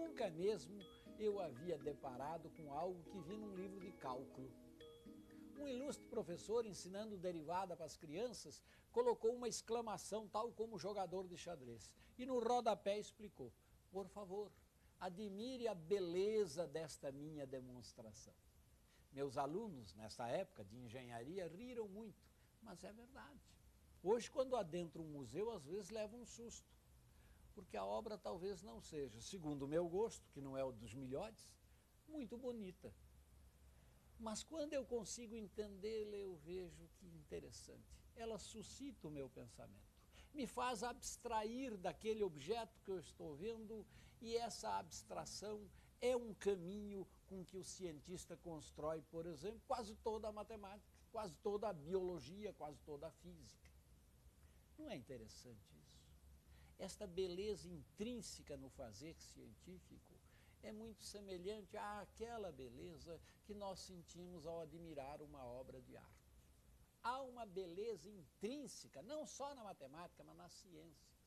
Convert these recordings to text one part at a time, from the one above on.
nunca mesmo eu havia deparado com algo que vi num livro de cálculo. Um ilustre professor, ensinando derivada para as crianças, colocou uma exclamação tal como jogador de xadrez. E no rodapé explicou: por favor, admire a beleza desta minha demonstração. Meus alunos, nessa época de engenharia, riram muito, mas é verdade. Hoje, quando adentro um museu, às vezes leva um susto, porque a obra talvez não seja, segundo o meu gosto, que não é o dos melhores, muito bonita. Mas quando eu consigo entendê-la, eu vejo que interessante. Ela suscita o meu pensamento, me faz abstrair daquele objeto que eu estou vendo, e essa abstração é um caminho com que o cientista constrói, por exemplo, quase toda a matemática, quase toda a biologia, quase toda a física. Não é interessante isso? Esta beleza intrínseca no fazer científico é muito semelhante àquela beleza que nós sentimos ao admirar uma obra de arte. Há uma beleza intrínseca, não só na matemática, mas nas ciências.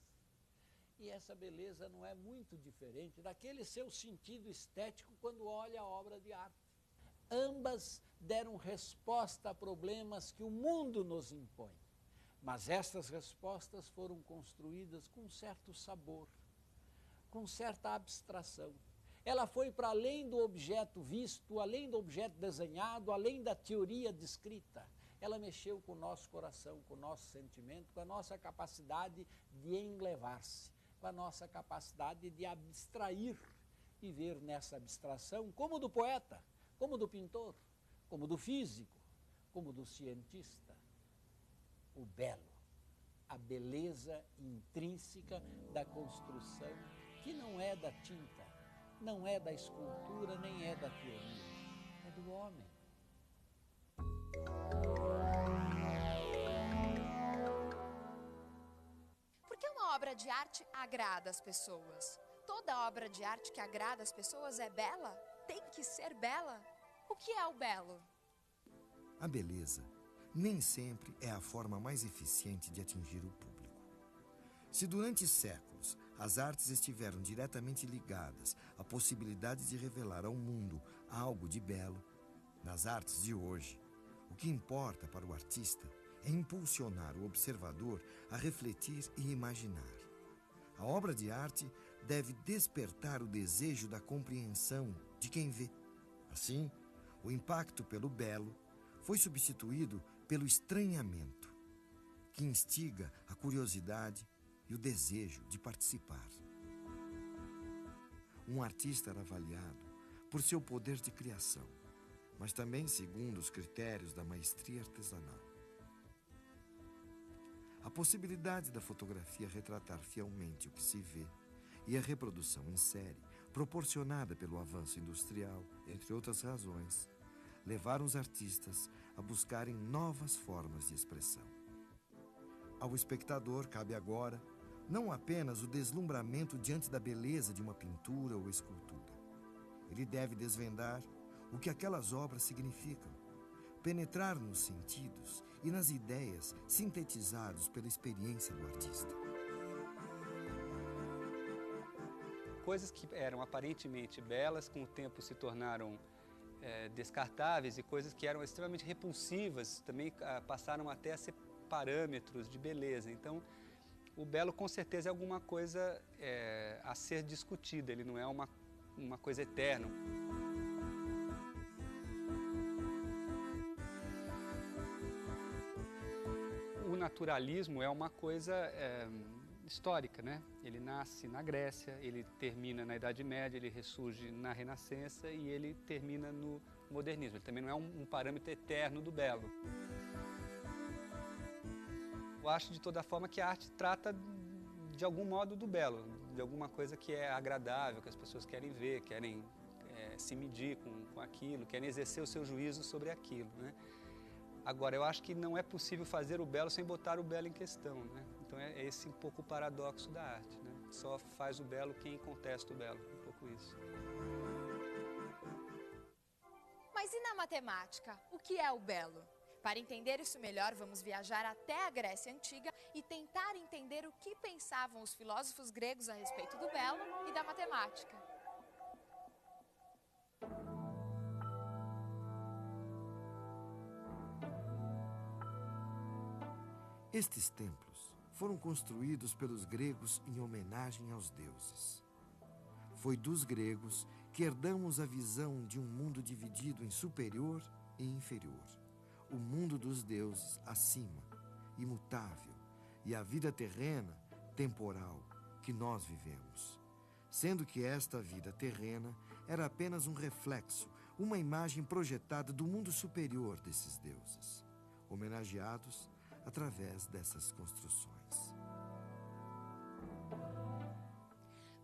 E essa beleza não é muito diferente daquele seu sentido estético quando olha a obra de arte. Ambas deram resposta a problemas que o mundo nos impõe, mas estas respostas foram construídas com certo sabor, com certa abstração. Ela foi para além do objeto visto, além do objeto desenhado, além da teoria descrita. Ela mexeu com o nosso coração, com o nosso sentimento, com a nossa capacidade de enlevar-se, com a nossa capacidade de abstrair e ver nessa abstração, como do poeta, como do pintor, como do físico, como do cientista, o belo, a beleza intrínseca da construção, que não é da tinta, não é da escultura, nem é da teoria, é do homem. Por que uma obra de arte agrada as pessoas? Toda obra de arte que agrada as pessoas é bela? Tem que ser bela? O que é o belo? A beleza nem sempre é a forma mais eficiente de atingir o público. Se durante séculos as artes estiveram diretamente ligadas à possibilidade de revelar ao mundo algo de belo, nas artes de hoje, o que importa para o artista é impulsionar o observador a refletir e imaginar. A obra de arte deve despertar o desejo da compreensão de quem vê. Assim, o impacto pelo belo foi substituído pelo estranhamento, que instiga a curiosidade e o desejo de participar. Um artista era avaliado por seu poder de criação, mas também segundo os critérios da maestria artesanal. A possibilidade da fotografia retratar fielmente o que se vê e a reprodução em série, proporcionada pelo avanço industrial, entre outras razões, levaram os artistas a buscarem novas formas de expressão. Ao espectador cabe agora não apenas o deslumbramento diante da beleza de uma pintura ou escultura. Ele deve desvendar o que aquelas obras significam, penetrar nos sentidos e nas ideias sintetizados pela experiência do artista. Coisas que eram aparentemente belas, com o tempo se tornaram descartáveis, e coisas que eram extremamente repulsivas também passaram até a ser parâmetros de beleza. Então, o belo com certeza é alguma coisa a ser discutida, ele não é uma coisa eterna. O naturalismo é uma coisa histórica, né? Ele nasce na Grécia, ele termina na Idade Média, ele ressurge na Renascença e ele termina no modernismo. Ele também não é um parâmetro eterno do belo. Eu acho de toda forma que a arte trata de algum modo do belo, de alguma coisa que é agradável, que as pessoas querem ver, querem se medir com aquilo, querem exercer o seu juízo sobre aquilo, né? Agora, eu acho que não é possível fazer o belo sem botar o belo em questão, né? Então é esse um pouco o paradoxo da arte, né? Só faz o belo quem contesta o belo, um pouco isso. Mas e na matemática? O que é o belo? Para entender isso melhor, vamos viajar até a Grécia Antiga e tentar entender o que pensavam os filósofos gregos a respeito do belo e da matemática. Estes templos foram construídos pelos gregos em homenagem aos deuses. Foi dos gregos que herdamos a visão de um mundo dividido em superior e inferior. O mundo dos deuses acima, imutável, e a vida terrena, temporal, que nós vivemos. Sendo que esta vida terrena era apenas um reflexo, uma imagem projetada do mundo superior desses deuses, homenageados através dessas construções.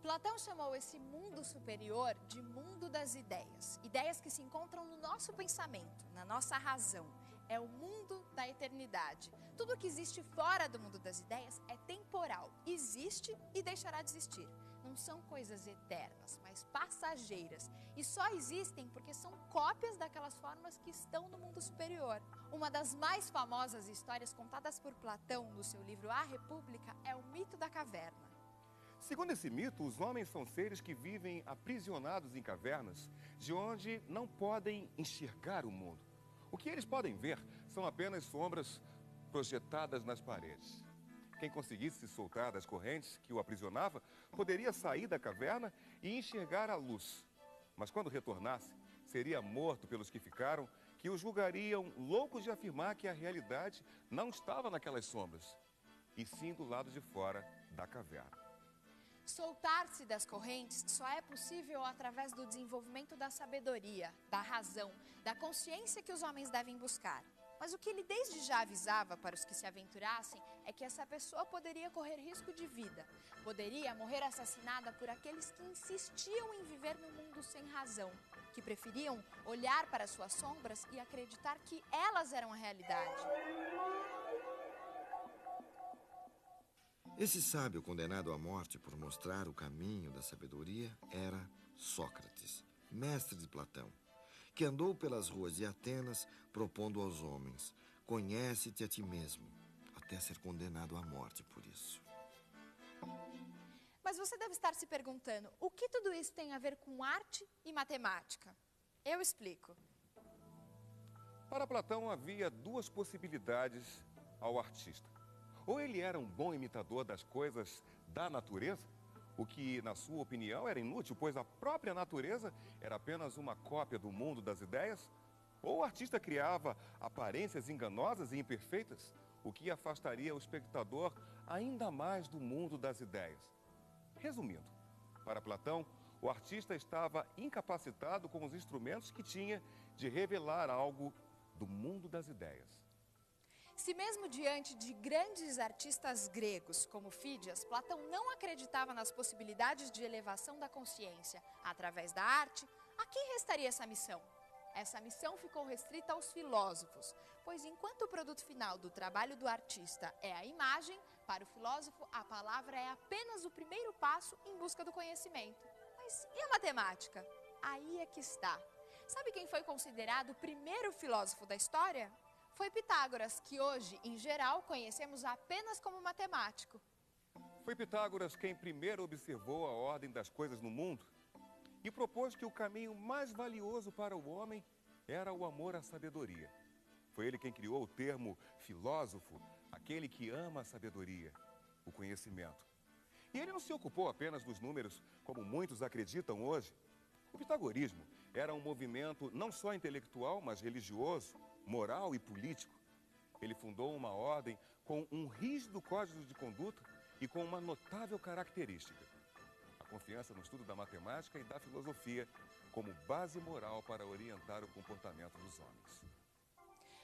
Platão chamou esse mundo superior de mundo das ideias. Ideias que se encontram no nosso pensamento, na nossa razão. É o mundo da eternidade. Tudo que existe fora do mundo das ideias é temporal. Existe e deixará de existir. Não são coisas eternas, mas passageiras. E só existem porque são cópias daquelas formas que estão no mundo superior. Uma das mais famosas histórias contadas por Platão no seu livro A República é o mito da caverna. Segundo esse mito, os homens são seres que vivem aprisionados em cavernas, de onde não podem enxergar o mundo. O que eles podem ver são apenas sombras projetadas nas paredes. Quem conseguisse se soltar das correntes que o aprisionava, poderia sair da caverna e enxergar a luz. Mas quando retornasse, seria morto pelos que ficaram, que o julgariam loucos de afirmar que a realidade não estava naquelas sombras, e sim do lado de fora da caverna. Soltar-se das correntes só é possível através do desenvolvimento da sabedoria, da razão, da consciência que os homens devem buscar. Mas o que ele desde já avisava para os que se aventurassem é que essa pessoa poderia correr risco de vida, poderia morrer assassinada por aqueles que insistiam em viver num mundo sem razão, que preferiam olhar para suas sombras e acreditar que elas eram a realidade. Esse sábio condenado à morte por mostrar o caminho da sabedoria era Sócrates, mestre de Platão, que andou pelas ruas de Atenas propondo aos homens: conhece-te a ti mesmo, até ser condenado à morte por isso. Mas você deve estar se perguntando, o que tudo isso tem a ver com arte e matemática? Eu explico. Para Platão havia duas possibilidades ao artista. Ou ele era um bom imitador das coisas da natureza, o que, na sua opinião, era inútil, pois a própria natureza era apenas uma cópia do mundo das ideias, ou o artista criava aparências enganosas e imperfeitas, o que afastaria o espectador ainda mais do mundo das ideias. Resumindo, para Platão, o artista estava incapacitado com os instrumentos que tinha de revelar algo do mundo das ideias. Se mesmo diante de grandes artistas gregos, como Fídias, Platão não acreditava nas possibilidades de elevação da consciência através da arte, a quem restaria essa missão? Essa missão ficou restrita aos filósofos, pois enquanto o produto final do trabalho do artista é a imagem, para o filósofo a palavra é apenas o primeiro passo em busca do conhecimento. Mas e a matemática? Aí é que está. Sabe quem foi considerado o primeiro filósofo da história? Foi Pitágoras, que hoje, em geral, conhecemos apenas como matemático. Foi Pitágoras quem primeiro observou a ordem das coisas no mundo e propôs que o caminho mais valioso para o homem era o amor à sabedoria. Foi ele quem criou o termo filósofo, aquele que ama a sabedoria, o conhecimento. E ele não se ocupou apenas dos números, como muitos acreditam hoje. O pitagorismo era um movimento não só intelectual, mas religioso, moral e político. Ele fundou uma ordem com um rígido código de conduta e com uma notável característica: a confiança no estudo da matemática e da filosofia como base moral para orientar o comportamento dos homens.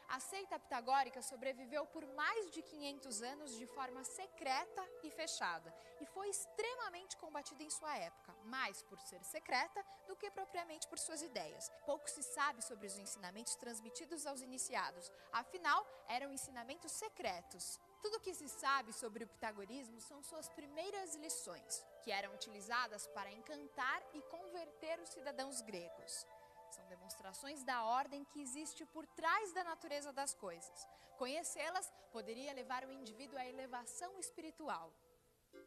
A seita pitagórica sobreviveu por mais de 500 anos de forma secreta e fechada e foi extremamente combatida em sua época, mais por ser secreta do que propriamente por suas ideias. Pouco se sabe sobre os ensinamentos transmitidos aos iniciados, afinal, eram ensinamentos secretos. Tudo o que se sabe sobre o pitagorismo são suas primeiras lições, que eram utilizadas para encantar e converter os cidadãos gregos. São demonstrações da ordem que existe por trás da natureza das coisas. Conhecê-las poderia levar o indivíduo à elevação espiritual.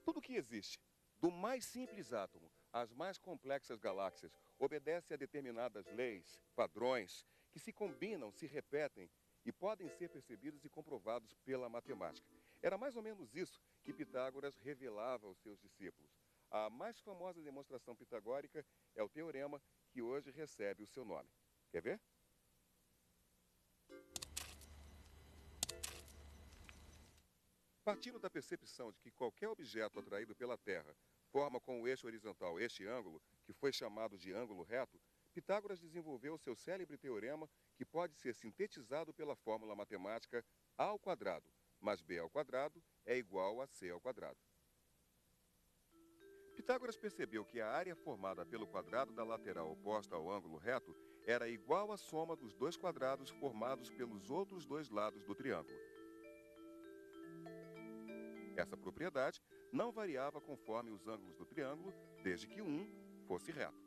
Tudo que existe, do mais simples átomo às mais complexas galáxias, obedece a determinadas leis, padrões, que se combinam, se repetem e podem ser percebidos e comprovados pela matemática. Era mais ou menos isso que Pitágoras revelava aos seus discípulos. A mais famosa demonstração pitagórica é o teorema que hoje recebe o seu nome. Quer ver? Partindo da percepção de que qualquer objeto atraído pela Terra forma com o eixo horizontal este ângulo, que foi chamado de ângulo reto, Pitágoras desenvolveu seu célebre teorema que pode ser sintetizado pela fórmula matemática a ao quadrado, mais b ao quadrado é igual a c ao quadrado. Pitágoras percebeu que a área formada pelo quadrado da lateral oposta ao ângulo reto era igual à soma dos dois quadrados formados pelos outros dois lados do triângulo. Essa propriedade não variava conforme os ângulos do triângulo, desde que um fosse reto.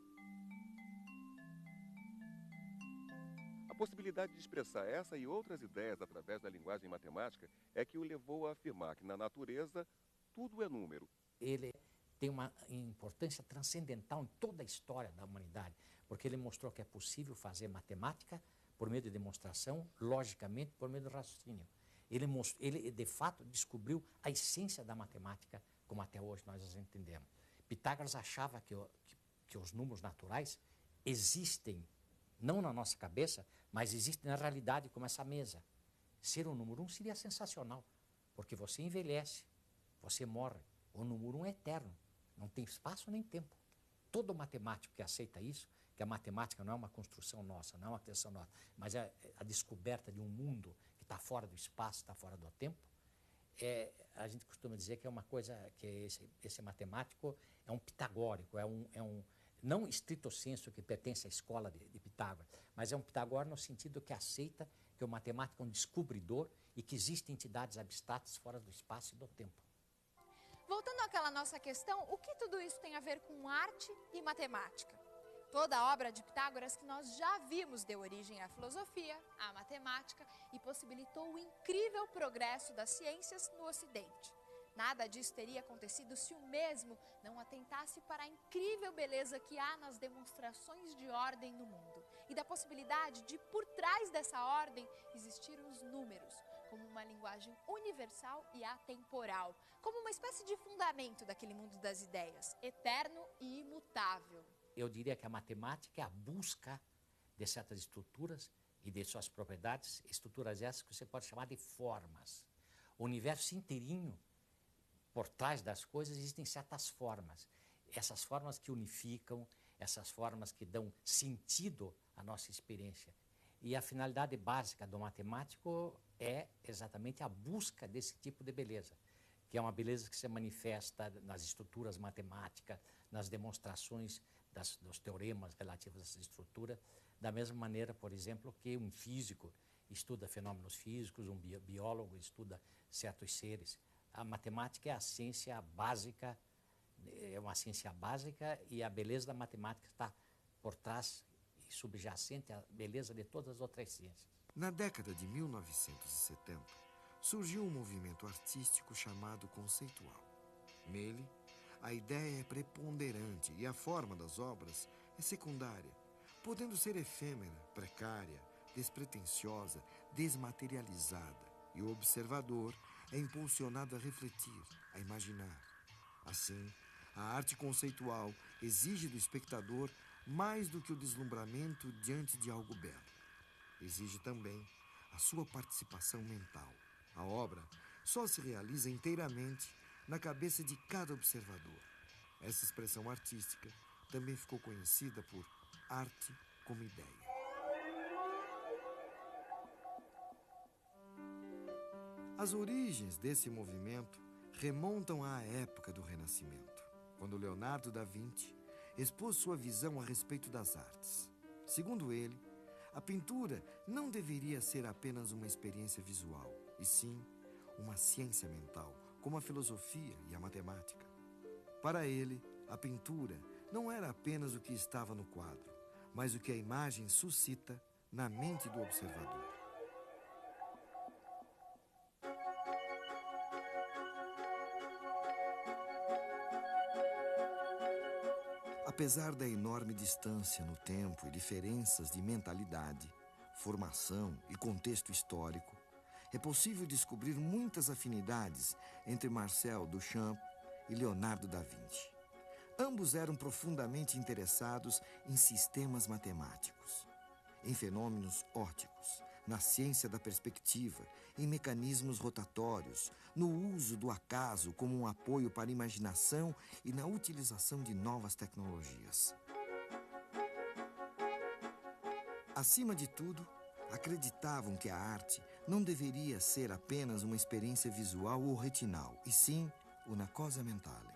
A possibilidade de expressar essa e outras ideias através da linguagem matemática é que o levou a afirmar que na natureza tudo é número. Ele tem uma importância transcendental em toda a história da humanidade, porque ele mostrou que é possível fazer matemática por meio de demonstração, logicamente, por meio do raciocínio. Ele, de fato, descobriu a essência da matemática, como até hoje nós as entendemos. Pitágoras achava que os números naturais existem, não na nossa cabeça, mas existem na realidade, como essa mesa. Ser o número 1 seria sensacional, porque você envelhece, você morre. O número 1 é eterno, não tem espaço nem tempo. Todo matemático que aceita isso, que a matemática não é uma construção nossa, não é uma criação nossa, mas é a descoberta de um mundo que está fora do espaço, está fora do tempo, a gente costuma dizer que é uma coisa, que esse matemático é um pitagórico, não estrito senso que pertence à escola de Pitágoras, mas é um pitagórico no sentido que aceita que o matemático é um descobridor e que existem entidades abstratas fora do espaço e do tempo. Voltando àquela nossa questão, o que tudo isso tem a ver com arte e matemática? Toda a obra de Pitágoras que nós já vimos deu origem à filosofia, à matemática e possibilitou o incrível progresso das ciências no Ocidente. Nada disso teria acontecido se o mesmo não atentasse para a incrível beleza que há nas demonstrações de ordem no mundo e da possibilidade de, por trás dessa ordem, existir os números, como uma linguagem universal e atemporal, como uma espécie de fundamento daquele mundo das ideias, eterno e imutável. Eu diria que a matemática é a busca de certas estruturas e de suas propriedades, estruturas essas que você pode chamar de formas. O universo inteirinho, por trás das coisas, existem certas formas. Essas formas que unificam, essas formas que dão sentido à nossa experiência. E a finalidade básica do matemático é exatamente a busca desse tipo de beleza, que é uma beleza que se manifesta nas estruturas matemáticas, nas demonstrações dos teoremas relativos a essa estrutura, da mesma maneira, por exemplo, que um físico estuda fenômenos físicos, um biólogo estuda certos seres. A matemática é a ciência básica, é uma ciência básica e a beleza da matemática está por trás e subjacente à beleza de todas as outras ciências. Na década de 1970, surgiu um movimento artístico chamado conceitual. Nele, a ideia é preponderante e a forma das obras é secundária, podendo ser efêmera, precária, despretensiosa, desmaterializada, e o observador é impulsionado a refletir, a imaginar. Assim, a arte conceitual exige do espectador mais do que o deslumbramento diante de algo belo. Exige também a sua participação mental. A obra só se realiza inteiramente na cabeça de cada observador. Essa expressão artística também ficou conhecida por arte como ideia. As origens desse movimento remontam à época do Renascimento, quando Leonardo da Vinci expôs sua visão a respeito das artes. Segundo ele, a pintura não deveria ser apenas uma experiência visual, e sim uma ciência mental, como a filosofia e a matemática. Para ele, a pintura não era apenas o que estava no quadro, mas o que a imagem suscita na mente do observador. Apesar da enorme distância no tempo e diferenças de mentalidade, formação e contexto histórico, é possível descobrir muitas afinidades entre Marcel Duchamp e Leonardo da Vinci. Ambos eram profundamente interessados em sistemas matemáticos, em fenômenos ópticos, na ciência da perspectiva, em mecanismos rotatórios, no uso do acaso como um apoio para a imaginação e na utilização de novas tecnologias. Acima de tudo, acreditavam que a arte não deveria ser apenas uma experiência visual ou retinal, e sim una cosa mentale.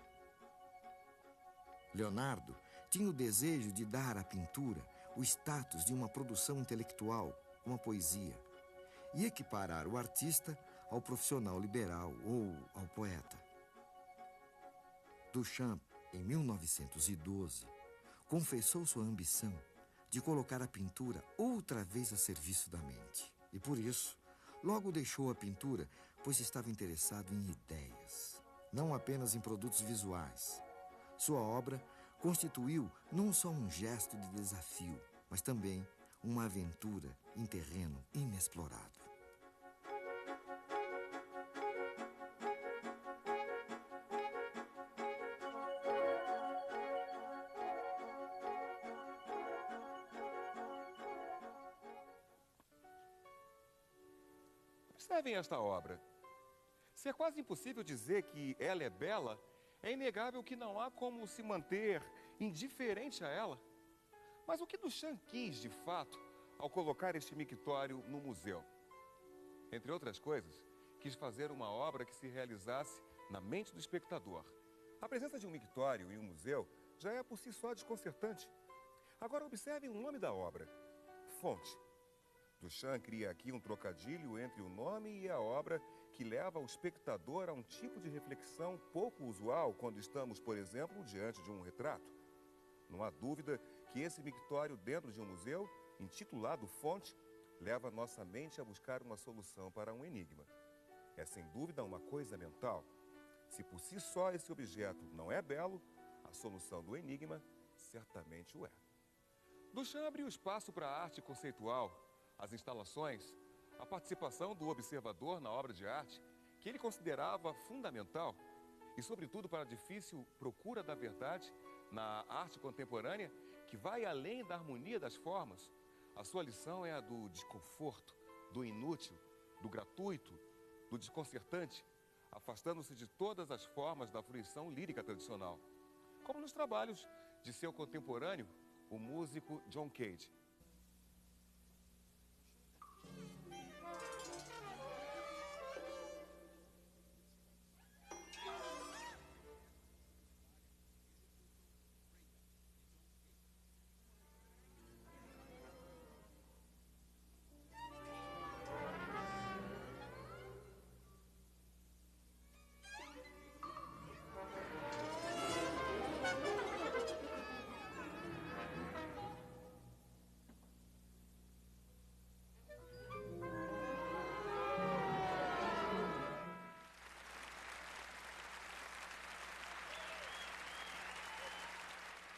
Leonardo tinha o desejo de dar à pintura o status de uma produção intelectual, uma poesia, e equiparar o artista ao profissional liberal ou ao poeta. Duchamp, em 1912, confessou sua ambição de colocar a pintura outra vez a serviço da mente. E por isso, logo deixou a pintura, pois estava interessado em ideias, não apenas em produtos visuais. Sua obra constituiu não só um gesto de desafio, mas também uma aventura em terreno inexplorado. Observem esta obra. Se é quase impossível dizer que ela é bela, é inegável que não há como se manter indiferente a ela. Mas o que Duchamp quis, de fato, ao colocar este mictório no museu? Entre outras coisas, quis fazer uma obra que se realizasse na mente do espectador. A presença de um mictório em um museu já é por si só desconcertante. Agora observem o nome da obra: Fonte. Duchamp cria aqui um trocadilho entre o nome e a obra que leva o espectador a um tipo de reflexão pouco usual quando estamos, por exemplo, diante de um retrato. Não há dúvida que esse mictório dentro de um museu, intitulado Fonte, leva nossa mente a buscar uma solução para um enigma. É sem dúvida uma coisa mental. Se por si só esse objeto não é belo, a solução do enigma certamente o é. Duchamp abriu espaço para a arte conceitual, as instalações, a participação do observador na obra de arte, que ele considerava fundamental, e sobretudo para a difícil procura da verdade na arte contemporânea, que vai além da harmonia das formas. A sua lição é a do desconforto, do inútil, do gratuito, do desconcertante, afastando-se de todas as formas da fruição lírica tradicional, como nos trabalhos de seu contemporâneo, o músico John Cage.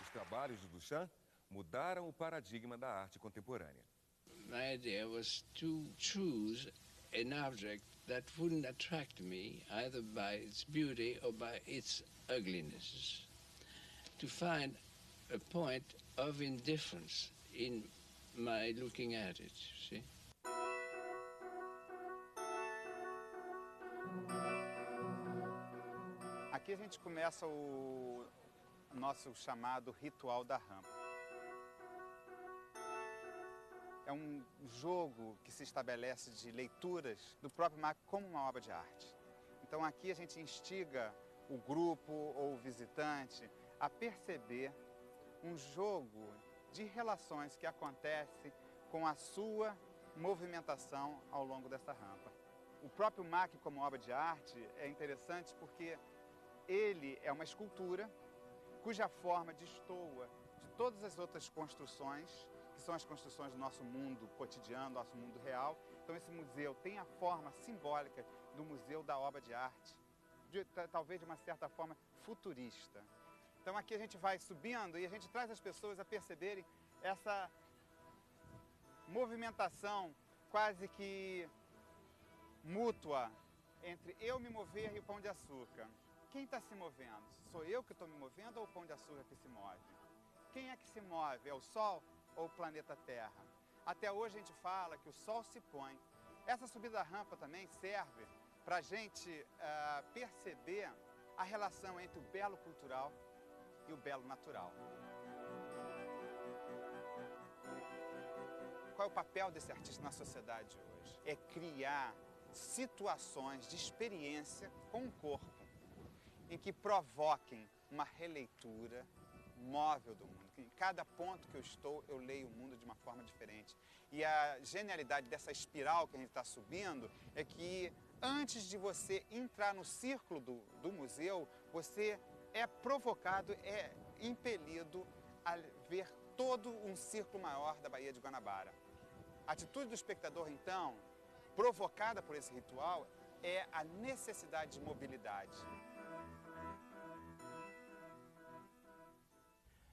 Os trabalhos de Duchamp mudaram o paradigma da arte contemporânea. My idea was to choose an object that wouldn't attract me either by its beauty or by its ugliness. To find a point of indifference in my looking at it, see? Aqui a gente começa o nosso chamado ritual da rampa. É um jogo que se estabelece de leituras do próprio Mach como uma obra de arte. Então aqui a gente instiga o grupo ou o visitante a perceber um jogo de relações que acontece com a sua movimentação ao longo dessa rampa. O próprio Mach como obra de arte é interessante porque ele é uma escultura cuja forma destoa de todas as outras construções, que são as construções do nosso mundo cotidiano, nosso mundo real. Então esse museu tem a forma simbólica do museu da obra de arte, talvez de uma certa forma futurista. Então aqui a gente vai subindo e a gente traz as pessoas a perceberem essa movimentação quase que mútua entre eu me mover e o Pão de Açúcar. Quem está se movendo? Sou eu que estou me movendo ou o Pão de Açúcar que se move? Quem é que se move? É o Sol ou o planeta Terra? Até hoje a gente fala que o Sol se põe. Essa subida da rampa também serve para a gente perceber a relação entre o belo cultural e o belo natural. Qual é o papel desse artista na sociedade hoje? É criar situações de experiência com o corpo, em que provoquem uma releitura móvel do mundo. Em cada ponto que eu estou, eu leio o mundo de uma forma diferente. E a genialidade dessa espiral que a gente está subindo é que antes de você entrar no círculo do museu, você é provocado, é impelido a ver todo um círculo maior da Baía de Guanabara. A atitude do espectador, então, provocada por esse ritual, é a necessidade de mobilidade.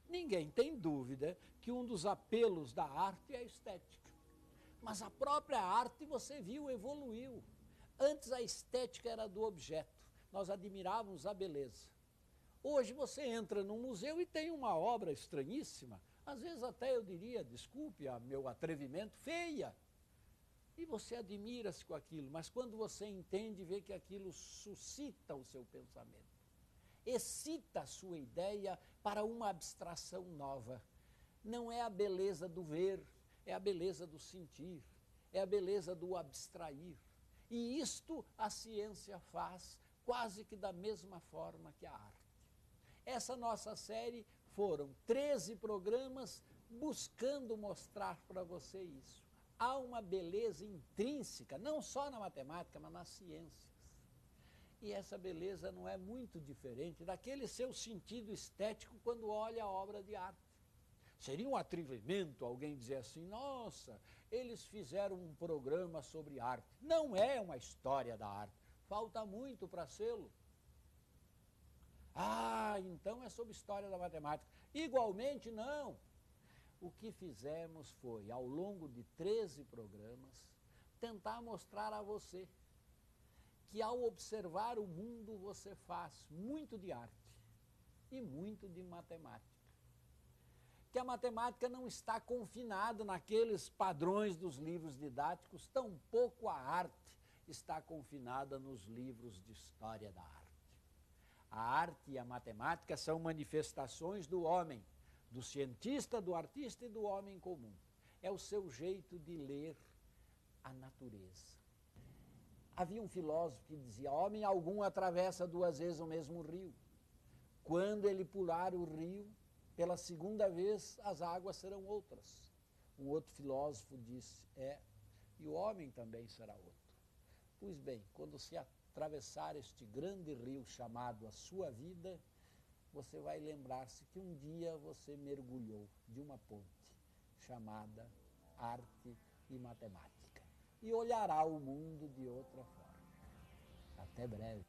Ninguém tem dúvida que um dos apelos da arte é a estética. Mas a própria arte, você viu, evoluiu. Antes a estética era do objeto, nós admirávamos a beleza. Hoje você entra num museu e tem uma obra estranhíssima, às vezes até eu diria, desculpe a meu atrevimento, feia. E você admira-se com aquilo, mas quando você entende, vê que aquilo suscita o seu pensamento. Excita a sua ideia para uma abstração nova. Não é a beleza do ver, é a beleza do sentir, é a beleza do abstrair. E isto a ciência faz quase que da mesma forma que a arte. Essa nossa série foram 13 programas buscando mostrar para você isso. Há uma beleza intrínseca, não só na matemática, mas nas ciências. E essa beleza não é muito diferente daquele seu sentido estético quando olha a obra de arte. Seria um atrevimento alguém dizer assim, nossa, eles fizeram um programa sobre arte. Não é uma história da arte, falta muito para sê-lo. Ah, então é sobre história da matemática. Igualmente, não. O que fizemos foi, ao longo de 13 programas, tentar mostrar a você que ao observar o mundo você faz muito de arte e muito de matemática. Que a matemática não está confinada naqueles padrões dos livros didáticos, tampouco a arte está confinada nos livros de história da arte. A arte e a matemática são manifestações do homem, do cientista, do artista e do homem comum. É o seu jeito de ler a natureza. Havia um filósofo que dizia, homem algum atravessa 2 vezes o mesmo rio. Quando ele pular o rio, pela segunda vez as águas serão outras. Um outro filósofo disse, e o homem também será outro. Pois bem, quando se atravessar este grande rio chamado a sua vida, você vai lembrar-se que um dia você mergulhou de uma ponte chamada arte e matemática. E olhará o mundo de outra forma. Até breve.